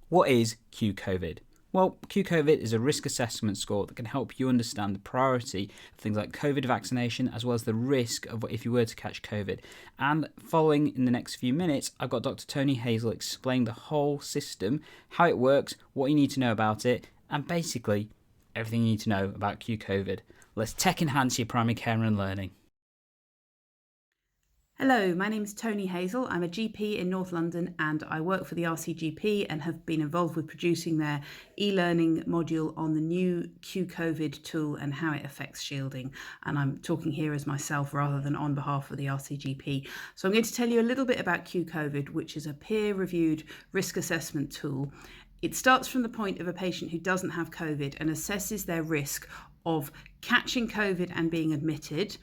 What is QCovid? Well, QCovid is a risk assessment score that can help you understand the priority of things like COVID vaccination, as well as the risk of if you were to catch COVID. And following in the next few minutes, I've got Dr Toni Hazell explain the whole system, how it works, what you need to know about it, and basically everything you need to know about QCovid. Let's tech enhance your primary care and learning. Hello, my name is Toni Hazell. I'm a GP in North London and I work for the RCGP and have been involved with producing their e-learning module on the new QCovid tool and how it affects shielding. And I'm talking here as myself rather than on behalf of the RCGP. So I'm going to tell you a little bit about QCovid, which is a peer-reviewed risk assessment tool. It starts from the point of a patient who doesn't have COVID and assesses their risk of catching COVID and being admitted,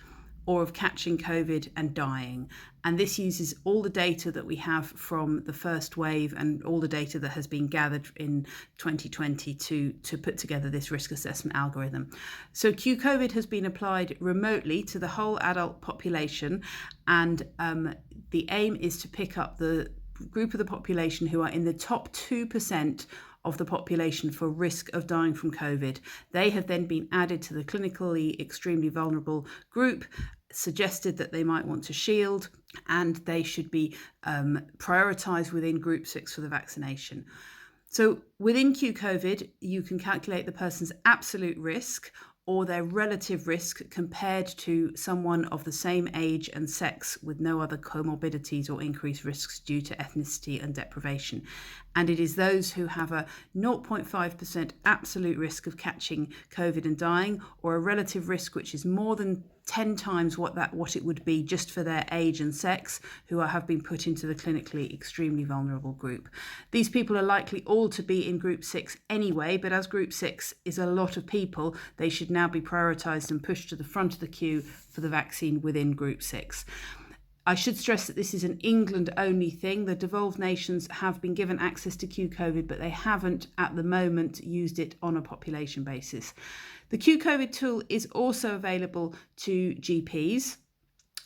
or of catching COVID and dying. And this uses all the data that we have from the first wave and all the data that has been gathered in 2020 to put together this risk assessment algorithm. So QCovid has been applied remotely to the whole adult population, and the aim is to pick up the group of the population who are in the top 2% of the population for risk of dying from COVID. They have then been added to the clinically extremely vulnerable group, suggested that they might want to shield, and they should be prioritised within group 6 for the vaccination. So within QCovid, you can calculate the person's absolute risk or their relative risk compared to someone of the same age and sex with no other comorbidities or increased risks due to ethnicity and deprivation. And it is those who have a 0.5% absolute risk of catching COVID and dying, or a relative risk which is more than 10 times what it would be just for their age and sex, who have been put into the clinically extremely vulnerable group. These people are likely all to be in group 6 anyway, but as group 6 is a lot of people, they should now be prioritised and pushed to the front of the queue for the vaccine within group 6. I should stress that this is an England-only thing. The devolved nations have been given access to QCovid, but they haven't at the moment used it on a population basis. The QCovid tool is also available to GPs.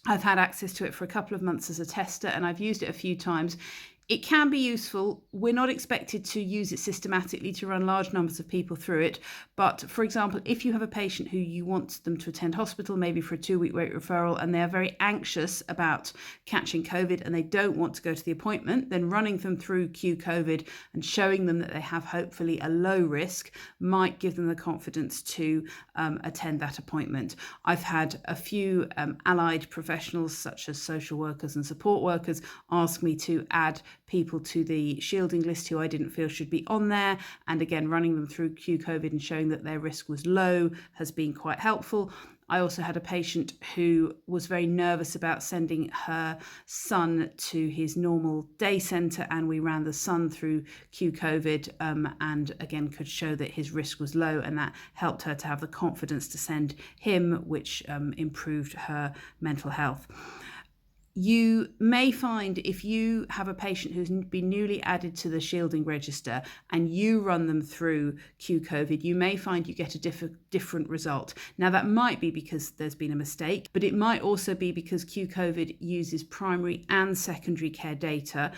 I've had access to it for a couple of months as a tester, and I've used it a few times. It can be useful. We're not expected to use it systematically to run large numbers of people through it. But for example, if you have a patient who you want them to attend hospital, maybe for a 2-week wait referral, and they are very anxious about catching COVID and they don't want to go to the appointment, then running them through QCovid and showing them that they have hopefully a low risk might give them the confidence to attend that appointment. I've had a few allied professionals such as social workers and support workers ask me to add people to the shielding list who I didn't feel should be on there, and again running them through QCovid and showing that their risk was low has been quite helpful. I also had a patient who was very nervous about sending her son to his normal day centre, and we ran the son through QCovid and again could show that his risk was low, and that helped her to have the confidence to send him, which improved her mental health. You may find if you have a patient who's been newly added to the shielding register and you run them through QCovid, you may find you get a different result. Now that might be because there's been a mistake, but it might also be because QCovid uses primary and secondary care data,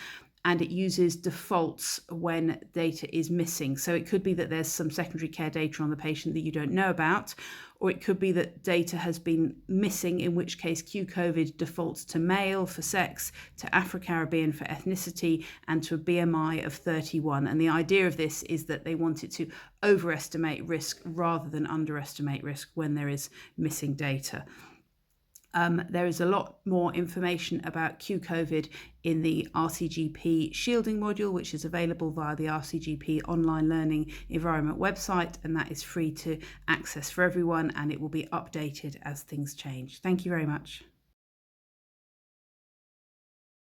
and it uses defaults when data is missing. So it could be that there's some secondary care data on the patient that you don't know about, or it could be that data has been missing, in which case QCovid defaults to male for sex, to Afro-Caribbean for ethnicity, and to a BMI of 31. And the idea of this is that they want it to overestimate risk rather than underestimate risk when there is missing data. There is a lot more information about QCovid in the RCGP shielding module, which is available via the RCGP online learning environment website, and that is free to access for everyone, and it will be updated as things change. Thank you very much.